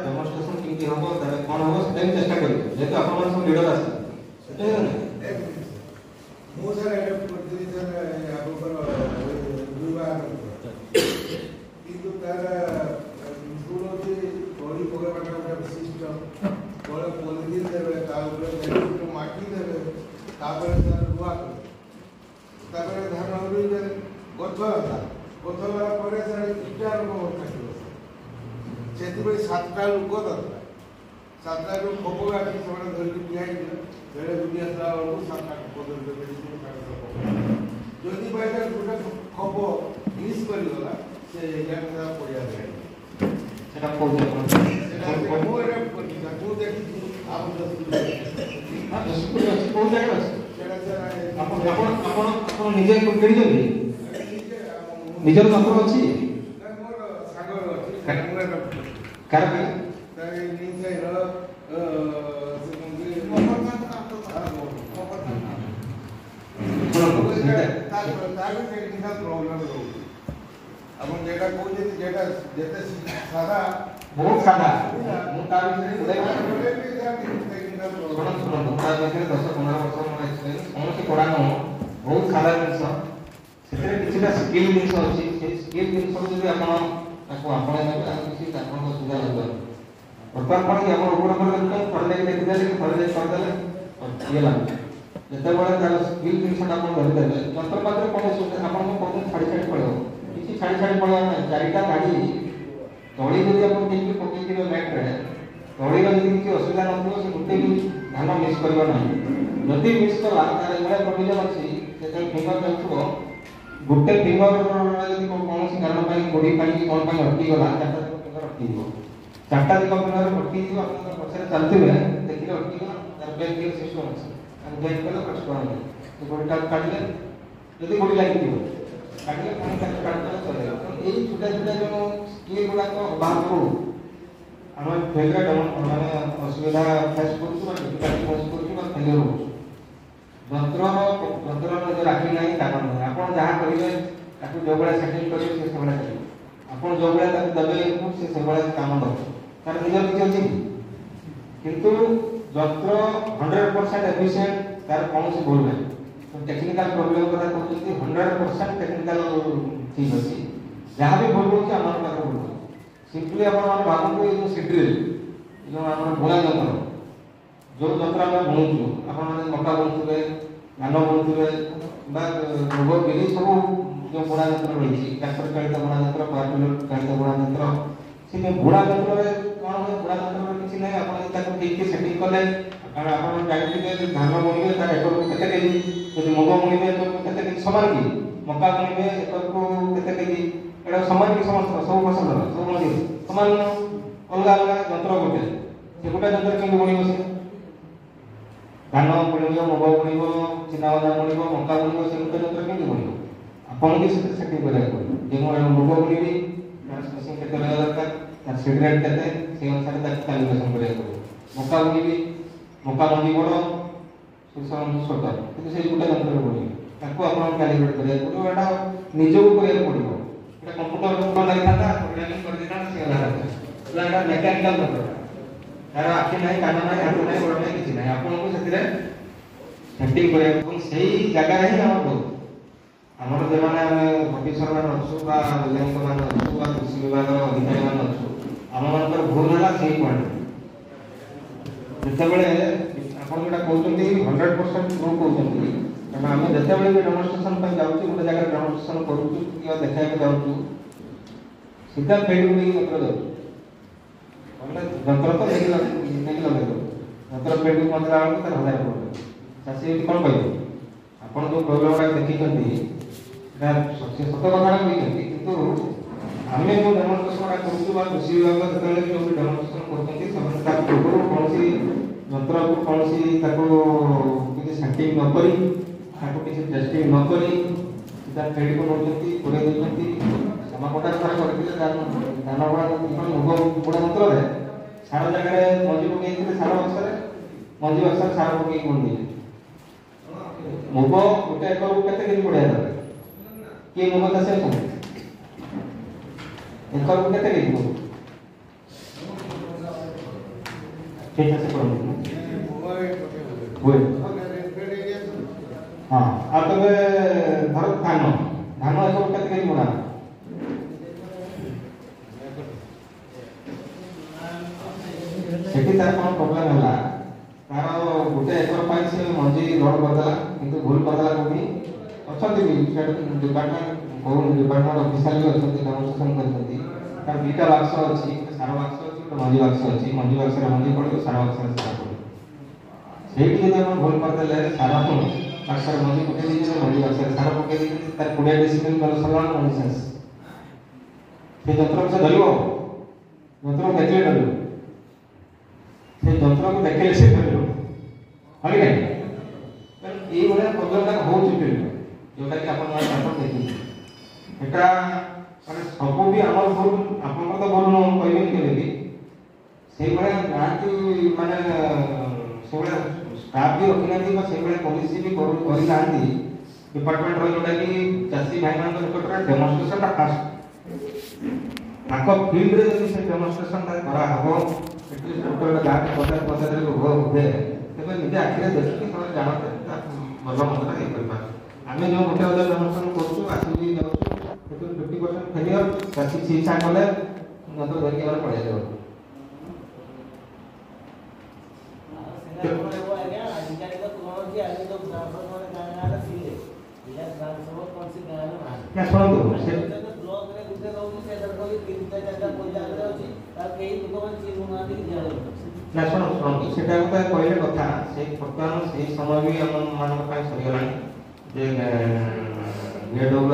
Demonstration केमती हम तारे कोन हो सेटा भी चेष्टा करियो जेतो आपण मन सब लीडर आसे सेटा है मो सर एटा प्रतिदिन सर आप पर दुवा किंतु तार सुनो जे बॉडी प्रोग्राम का सिस्टम बड़ा पॉलिथिन देबे ता ऊपर माटी देबे तापर सर दुआ तापर धान होई जे गछला गछला परे सर इटार को खाइबो सेति सातटा लोक दरकार सातटा लोक खपो गाठी सब धरके बिहाई बेले दुनिया सा और सातटा खपो धरके मेडिसिन का जदि बाइटा गुटा खपो मिस करि गला से एग्जाम सा पड़िया जाय सेटा कोजे सेटा मो रे को देखि आप 10 को जाय सेटा सर आपण निजे केडी जबी निजर नंबर अछि मोर सागर अछि कारण ताई निजे रो अपन जेटा को जेटा जेते सादा बहुत सादा मुतार विषय मुतार विषय 10-15 वर्ष मन एक्सपीरियंस कोनसी पढ़ानो बहुत सादा जिंस सेतरे किछटा स्किल जिंस अछि से स्किल जिंस जदि आपण ताको आपण ने किछि ताको सुविधा लागो वर्तमान पर आपण ऊपर पर पढ़ले के देख देले पढ़ले कर देले और ये लाग जते बळे तार स्किल जिंस आपण धरि देले यंत्रपात्र कोन सुविधा आपण को कोन छाडी छाडी पळो किछि छाडी छाडी पळो चारिटा गाडी तळी जदि आपण ठीक पकई दिबे मैट रे तळी रे जदि किछि असुविधा नथियो से गुटे भी धान मिस करबा नाही जदि मिस कला तार एवढा प्रोविजन अछि सेते फिंगर देउथो गुटे फिंगर जदि कोनसी कारण पई गोडी पई कोन पई अटकी गला चारटा फिंगर अटकी दिबो चारटा दिक फिंगर अटकी दिबो आपण पछरे चलथिबे देखिले अटकी गला तार ब्रेक गियर सिस्टम अछि हम ब्रेक कला कष्ट होने तो गोडीटा काटले जदि गोडी लागि दिबो काटले कोन का काटले चले एई छोटा छोटा जो स्किल गुडा को बात को हम फेलर माने असुविधा फेस करू बा डिफिकल्टी फेस करू बा फेलियर हो जंत्र जो राखी नहीं कारण आपण जहाँ करिवे ताकू जो बळे सेटिंग करिवे से सबळे करिवे आपण जो बळे ताकू दबे इनपुट से सबळे काम दो तार निजर किछ अछि किंतु जंत्र 100% एफिशिएंट तार कोनसी भूल नहीं तो टेक्निकल प्रॉब्लम करा कहते 100% टेक्निकल ठीक अछि जहाँ भी भूल होछि हमर पाखर भूल सिंपली आपण मान भागु जो सिड्रिल जो आपण बुणा जंत्र जो जंत्र हम बुणुछु आपण माने मक्का बुणुथुबे धान बुणुथुबे बा रोग बिली सब जो बुणा जंत्र रहिछि ट्रैक्टर चालित बुणा जंत्र पावर टिलर चालित बुणा जंत्र से बुणा जंत्र रे कोन होय बुणा जंत्र रे किछि नै आपण ताको ठीक के सेटिंग करले कारण आपण जानिथिबे जे धान बुणिबे तार एकर को केते केजी यदि मुग बुणिबे तो केते केजी समान की मक्का बुणिबे एकर को केते केजी एडा समान की समस्त सब फसल सब मंडी समान अलग अलग जंत्र गोटे से गोटे जंत्र केंदे बुणिबो से धान बुणिबो मुग बुणिबो चिना बादाम बुणिबो मक्का बुणिबो से गोटे जंत्र केंदे बुणिबो आपण के से सेटिंग करिया को जे मोर मुग बुणिबी ट्रांसमिशन केते लगा दरकार तार सीड रेट केते से अनुसार तार कैलकुलेशन करिया को मक्का बुणिबी मक्का मंडी बड़ सुसम छोट किंतु से गोटे जंत्र बुणिबी ताको आपण कैलकुलेट करिया को एटा निजो करिया पड़िबो एटा कंप्यूटर को लागि थाता प्रोग्रामिंग कर देता से अलग एटा मैकेनिकल जंत्र तार आखि नाही कान नाही हाथ नाही गोड़ नाही किछि नाही आपण को सेतिरे सेटिंग करिया को सेही जगह रे हम बहुत हमर जे माने हम ऑफिसर मान अछु बा वैज्ञानिक मान अछु बा कृषि विभाग रो अधिकारी मान अछु हम मानकर भूल होला सेही पॉइंट जते बेले आपण जेटा कहउछन्ती 100% प्रूव कहउछन्ती कारण हम जते बेले भी डेमोन्स्ट्रेशन पर जाउछु गोटे जगह डेमोन्स्ट्रेशन करूछु कि देखाय के जाउछु सीधा फील्ड में मतलब जाउछु हमने जंत्र तो नहीं लगे जंत्र फील्ड में मतलब आउ तर हजार पड़े चासी कोन कहबो आपण जो प्रोग्राम देखिछन्ती एटा सत्य सत्य कथा कहइछन्ती किंतु आमे जो डेमोन्स्ट्रेशन करूछु बा कृषि विभाग जते जो डेमोन्स्ट्रेशन करछन्ती समय ता पूर्व कोनसी जंत्र को कोनसी ताको किछि सेटिंग न करी ताको किछि टेस्टिंग न करी सीधा फील्ड को नोचन्ती पुरे देछन्ती समाकोटा कर करथिले धान बड़ा मुग बड़ा जंत्र रे सारा जगह रे मंजी पकेइथिले सारा वर्ष रे मंजी वर्ष सारा पकेइ कोन मुग गोटे एकर केते केजी पड़े के मुग चाष एकर केते केजी ସେ ଚାଷ କରନ୍ତି ହୁଏ। ହଁ ଆଉ ତେବେ ଧର ଧାନ ଏସବୁ କେତେ କେଜି ବୁଣା ସେଠି ତାର କ'ଣ ପ୍ରୋବ୍ଲେମ ହେଲା ତାର ଗୋଟେ ଏକର ପାଇଁ ସେ ମଞ୍ଜି ଲୋଡ୍ କରିଦେଲା କିନ୍ତୁ ଭୁଲ କରିଦେଲା କୋଉଠି ଅଛନ୍ତି ବି ଡିପାର୍ଟମେଣ୍ଟ ଅଫିସିଆଲ ବି ଅଛନ୍ତି ଡେମନଷ୍ଟ୍ରେସନ କରିଛନ୍ତି ତାର ଦୁଇଟା ବାକ୍ସ ଅଛି ସାର ବାକ୍ସ ଅଛି ଗୋଟେ ମଞ୍ଜି ବାକ୍ସ ଅଛି ମଞ୍ଜି ବାକ୍ସରେ ମଞ୍ଜି ପଡ଼ିବ ସାର ବାକ୍ସରେ ସାର ପଡ଼ିବ ସେଇଠି ଯଦି ଆପଣ ଭୁଲ କରିଦେଲେ ସାର ବାକ୍ସରେ ମଞ୍ଜି ପକେଇ ଦେଇଛନ୍ତି ମଞ୍ଜି ବାକ୍ସରେ ସାର ପକେଇ ଦେଇଛନ୍ତି ତାର 20 ଡେସିମିଲ୍ ଗଲ ସରିଲାଣି ମଞ୍ଜି ଶେଷ ସେ ଯନ୍ତ୍ରକୁ ସେ ଧରିବ ଯନ୍ତ୍ରକୁ ଦେଖିଲେ ଧରିବ ସେ ଯନ୍ତ୍ରକୁ ଦେଖିଲେ ସେ ଧରିବ ହଁ କି ନାହିଁ ଏଇଭଳିଆ ପ୍ରୋବ୍ଲେମଟା ହେଉଛି ଫିଲ୍ଡ ଯୋଉଟାକି ଆପଣ ଦେଖିବେ ଏଟା ମାନେ ସବୁ ବି ଆମର ଭୁଲ ଆପଣଙ୍କର ତ ଭୁଲ ନୁହଁ କହିବେନି କେବେ ବି ସେଇଭଳିଆ ନାହାନ୍ତି ମାନେ ସେଇଭଳିଆ ଷ୍ଟାଫ୍ ବି ରଖିନାହାନ୍ତି ବା ସେଇଭଳିଆ ପଲିସି ବି କରିନାହାନ୍ତି ଡିପାର୍ଟମେଣ୍ଟର ଯୋଉଟାକି ଚାଷୀ ଭାଇମାନଙ୍କ ନିକଟରେ ଡେମନଷ୍ଟ୍ରେସନଟା ଫାଷ୍ଟ ତାଙ୍କ ଫିଲ୍ଡରେ ଯଦି ସେ ଡେମନଷ୍ଟ୍ରେସନଟା କରାହେବ ଏଟଲିଷ୍ଟ ଗୋଟେ ଗାଁ ପଞ୍ଚାୟତରେ ହୁଏ ତେବେ ନିଜେ ଆଖିରେ ଦେଖିକି ସେମାନେ ଜାଣନ୍ତି ଭଲ ମନ୍ଦଟା ହେଇପାରିବା ଆମେ ଯେଉଁ ଗୋଟେ ଅଧେ ଡେମନଷ୍ଟ୍ରେସନ କରୁଛୁ ଆସିକି ଯାଉଛୁ ସେଥିରୁ 50% ଫେଲିୟର ଚାଷୀ ଚିକିତ୍ସା କଲେ ଯନ୍ତ୍ର ଧରିକି ଆମେ ପଳେଇ ଯାଉ ଶୁଣନ୍ତୁ ସେଟା ଗୋଟେ କହିଲେ କଥା ସେଇ ବର୍ତ୍ତମାନ ସେଇ ସମୟ ବି ଆମମାନଙ୍କ ପାଇଁ ସରିଗଲାଣି ଯେ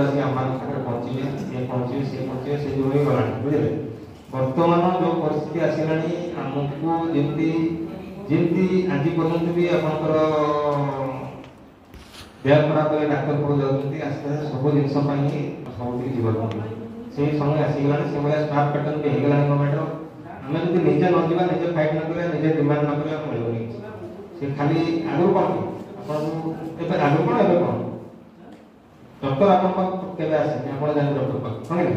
ଆସି ଆମ ପାଖରେ ପହଞ୍ଚିବେ ସେ ଯୋଉ ହେଇଗଲାଣି ବୁଝିଲେ ବର୍ତ୍ତମାନ ଯୋଉ ପରିସ୍ଥିତି ଆସିଲାଣି ଆମକୁ ଯେମିତି ଆଜି ପର୍ଯ୍ୟନ୍ତ ବି ଆପଣଙ୍କର ଦେହ ଖରାପ ହେଲେ ଡାକ୍ତରଖାନା ଯାଉଛନ୍ତି ଆସ୍ତେ ଆସ୍ତେ ସବୁ ଜିନିଷ ପାଇଁ ସବୁଠିକି ଯିବାକୁ ସେଇ ସମୟ ଆସିଗଲାଣି ସେଭଳିଆ ଷ୍ଟାଫ୍ ପ୍ୟାଟର୍ନ ବି ହେଇଗଲାଣି ଗଭର୍ଣ୍ଣମେଣ୍ଟର ଆମେ ଯଦି ନିଜେ ନ ଯିବା ନିଜେ ଫାଇଟ୍ ନ କରିବା ନିଜେ ଡିମାଣ୍ଡ ନ କରିବା ମିଳିବନି ସେ ଖାଲି ଆଗରୁ କ'ଣ ଆପଣଙ୍କୁ ଏବେ ଆଗରୁ କ'ଣ ଏବେ କ'ଣ ଡକ୍ଟର ଆପଣଙ୍କ ପାଖକୁ କେବେ ଆସେନି ଆପଣ ଜାଣିବେ ଡକ୍ଟର ପାଖକୁ ହଁ କି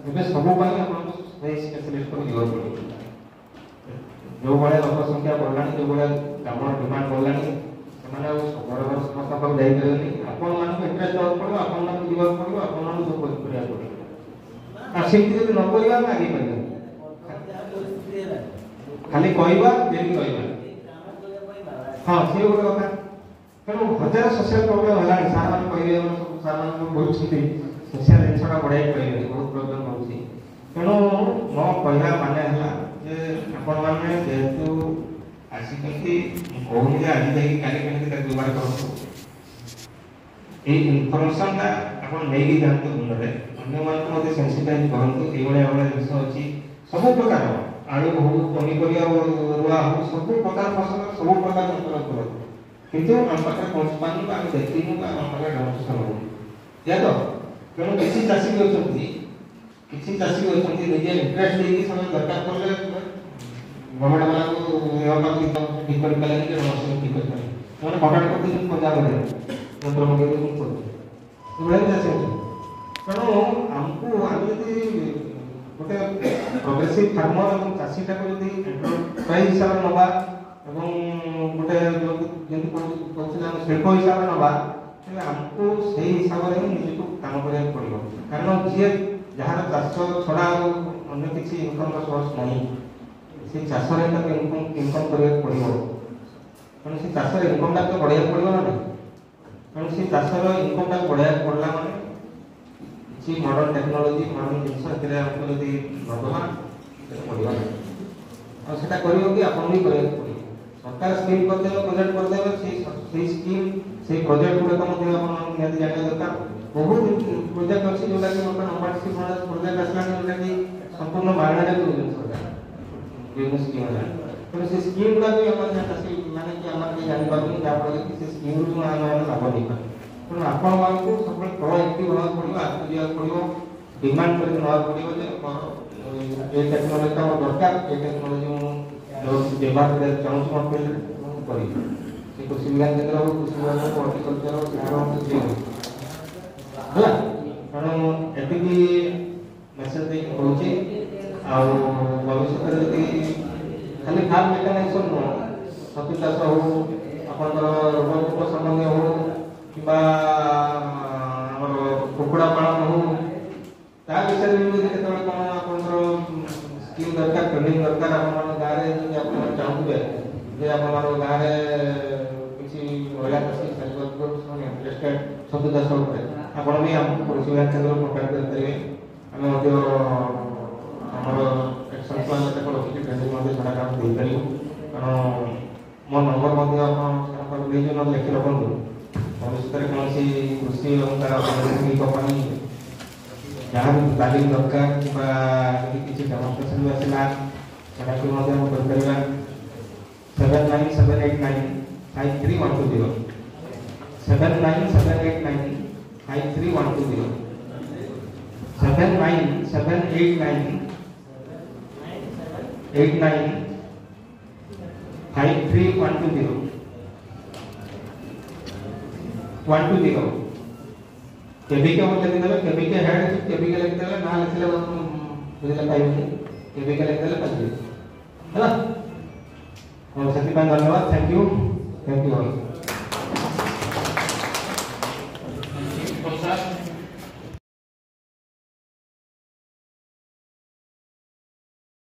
ଏବେ ସବୁ ପାଇଁ ଆପଣଙ୍କୁ ସେଇ ସ୍ପେଶାଲିଷ୍ଟକୁ ଯିବାକୁ ପଡ଼ିବ ଯେଉଁ ଭଳିଆ ଲୋକ ସଂଖ୍ୟା ବଢ଼ିଲାଣି ଯେଉଁ ଭଳିଆ କାମର ଡିମାଣ୍ଡ ବଢ଼ିଲାଣି ସେମାନେ ଆଉ ଘର ସମସ୍ତଙ୍କ ପାଖକୁ ଯାଇପାରିବେନି ଆପଣମାନଙ୍କୁ ଇଣ୍ଟରେଷ୍ଟ ଦେବାକୁ ପଡ଼ିବ ଆପଣମାନଙ୍କୁ ଯିବାକୁ ପଡ଼ିବ ଆପଣମାନଙ୍କୁ ସବୁ କରିବାକୁ ପଡ଼ିବ ଆଉ ସେମିତି ଯଦି ନ କରିବା ଆମେ ଆଗେଇ ପାରିବାନି ଖାଲି କହିବା ଯେମିତି କହିବା ହଁ ସେ ଗୋଟେ କଥା ତେଣୁ ହଜାର ସୋସିଆଲ ପ୍ରୋବ୍ଲେମ ହେଲାଣି ସାର୍ମାନେ କହିବେ ସବୁ ସାର୍ମାନଙ୍କୁ କହୁଛନ୍ତି ସୋସିଆଲ ଜିନିଷଟା ବଢ଼ାଇ କହିବେ ବହୁତ ପ୍ରୋବ୍ଲେମ ହେଉଛି ତେଣୁ ମୋ କହିବା ମାନେ ହେଲା ଯେ ଆପଣମାନେ ଯେହେତୁ ଆସିଛନ୍ତି କହୁନି ଯେ ଆଜି ଯାଇକି କାଲି କେମିତି ତାକୁ ବ୍ୟବହାର କରନ୍ତୁ ଏଇ ଇନଫର୍ମେସନଟା ଆପଣ ନେଇକି ଯାଆନ୍ତୁ ମୁଣ୍ଡରେ ଅନ୍ୟମାନଙ୍କୁ ମଧ୍ୟ ସେନ୍ସିଟାଇଜ କରନ୍ତୁ ଏଇଭଳିଆ ଭଳିଆ ଜିନିଷ ଅଛି ସବୁ ପ୍ରକାର ଆଳୁ ହଉ ପନିପରିବା ରୁଆ ହଉ ସବୁ ପ୍ରକାର ଫସଲ ସବୁ ପ୍ରକାର ଯନ୍ତ୍ର କରନ୍ତୁ କିନ୍ତୁ ଆମ ପାଖରେ ପହଞ୍ଚି ପାରୁନୁ ଆମେ ଦେଖିନୁ ବା ଆମ ପାଖରେ ଡେମନଷ୍ଟ୍ରେସନ ହଉନି ଏହା ତ ତେଣୁ କିଛି ଚାଷୀ ବି ଅଛନ୍ତି ନିଜେ ଇଣ୍ଟରେଷ୍ଟ ଦେଇକି ସେମାନେ ଦରକାର ପଡ଼ିଲେ ଗଭର୍ଣ୍ଣମେଣ୍ଟ ମାନଙ୍କୁ ଠିକ୍ କରିପାରିଲେନି କି ଡେମନଷ୍ଟ୍ରେସନ ଠିକ୍ କରିପାରିଲେ ସେମାନେ କଣ୍ଟାକ୍ଟ କରିଦେଇଛନ୍ତି ପଞ୍ଜାବରେ ଯନ୍ତ୍ର ମଗେଇ ଦେଇଛନ୍ତି ଏଭଳିଆ ଚାଷୀ ଅଛନ୍ତି ତେଣୁ ଆମକୁ ଆମେ ଯଦି ଗୋଟେ ପ୍ରୋଗ୍ରେସିଭ ଫାର୍ମର ଏବଂ ଚାଷୀଟାକୁ ଯଦି ଏଣ୍ଟରପ୍ରାଇଜ ହିସାବରେ ନେବା ଏବଂ ଗୋଟେ ଯେମିତି କହୁଥିଲେ ଆମେ ଶିଳ୍ପ ହିସାବରେ ନେବା ତେବେ ଆମକୁ ସେଇ ହିସାବରେ ହିଁ ନିଜକୁ କାମ କରିବାକୁ ପଡ଼ିବ କାରଣ ଯିଏ ଯାହାର ଚାଷ ଛଡ଼ା ଆଉ ଅନ୍ୟ କିଛି ଇନକମ୍ର ସୋର୍ସ ନାହିଁ ସେ ଚାଷରେ ତାକୁ ଇନକମ୍ କରିବାକୁ ପଡ଼ିବ ତେଣୁ ସେ ଚାଷର ଇନକମ୍ଟାକୁ ତ ବଢ଼ାଇବାକୁ ପଡ଼ିବ ନା ନାହିଁ ତେଣୁ ସେ ଚାଷର ଇନକମ୍ଟାକୁ ବଢ଼ାଇବାକୁ ପଡ଼ିଲା ମାନେ କିଛି ମଡର୍ନ ଟେକ୍ନୋଲୋଜି ମଡର୍ନ ଜିନିଷ ସେଥିରେ ଆମକୁ ଯଦି ନଦେବା ପଡ଼ିବ ଆଉ ସେଟା କରିବ କି ଆପଣ ବି କରିବାକୁ ପଡ଼ିବ ସରକାର ସ୍କିମ୍ କରିଦେବେ ପ୍ରୋଜେକ୍ଟ କରିଦେବେ ସେଇ ସ୍କିମ୍ ସେଇ ପ୍ରୋଜେକ୍ଟ ଗୁଡ଼ାକ ମଧ୍ୟ ଆପଣ ନିହାତି ଜାଣିବା ଦରକାର ବହୁତ ପ୍ରୋଜେକ୍ଟ ଅଛି ଯେଉଁଟାକି ବର୍ତ୍ତମାନ ନମ୍ବରସିପ୍ ପ୍ରୋଜେକ୍ଟ ଆସିଲାଣି ଯେଉଁଟାକି ସମ୍ପୂର୍ଣ୍ଣ ମାଗଣାରେ ଦେଉଛନ୍ତି ସରକାର ବିଭିନ୍ନ ସ୍କିମ୍ ହେଲାଣି ତେଣୁ ସେ ସ୍କିମ୍ ଗୁଡ଼ାକ ବି ଆମର ଚାଷୀ ମାନେ କି ଆମର କେହି ଜାଣିପାରୁନି ଯାହାଫଳରେ କି ସେ ସ୍କିମ୍ରୁ ଆମେ ଲାଭ ନେଇପାରୁ ତେଣୁ ଆପଣମାନଙ୍କୁ ସବୁବେଳେ ପ୍ରୋଆକ୍ଟିଭ୍ ହେବାକୁ ପଡ଼ିବ ଆଗକୁ ଯିବାକୁ ପଡ଼ିବ ଡିମାଣ୍ଡ କରିକି ନେବାକୁ ପଡ଼ିବ ଯେ ଏ ଟେକ୍ନୋଲୋଜିଟା ମୋର ଦରକାର ଏ ଟେକ୍ନୋଲୋଜି ମୁଁ ବ୍ୟବହାର କରିବାକୁ ଚାହୁଁଛି ମୋ ଫିଲ୍ଡରେ ମୁଁ କରିବି ସେ କୃଷି ବିଜ୍ଞାନ କେନ୍ଦ୍ର ହଉ କୃଷି ବିଭାଗ ହଉ ହର୍ଟିକଲଚର ହଉ ସାର ହଉ ଯିଏ ହଉ ହେଲା ତେଣୁ ଏତିକି ମେସେଜ ଦେଇକି କହୁଛି ଆଉ ଭବିଷ୍ୟତରେ ଯଦି खाली फार्म मेकानाइजेशन नुह छतु चाष हो आपंकर रोग संबंधी हो कि कुकुड़ा पालन हो ता विषय में भी केतବେଳେ कोन आपंकर स्कीम दरकार ट्रेनिंग दरकार आपन गारे जे आपन चाहूबे जे आपन गारे किसी महिला कृषि सेल्फ ग्रुप इंटरेस्टेड छतु चाष ऊपर आपन भी हम कृषि विभाग केंद्र कॉन्टैक्ट करते हमें मध्य हमर एक्शन प्लान तक रखी ट्रेनिंग मध्य छड़ा काम दे परियो कारण मो नंबर मध्य आपन सरकार दे जो न लिखि रखंतु भविष्य में कौन सी कृषि एवं तार कंपनी जहाँ भी तालीम दरकार कि किसी डेमोन्स्ट्रेशन भी आसला सेटा को मध्य हम कर परिबा 7978953120 7978953120 7978953120 120 केबी के मतलब लिख देबे केबी के हेड केबी के लिख देबे ना लिखले बुझले पाइबे केबी के लिख देले पाइबे हैला और सती धन्यवाद थैंक यू ऑल।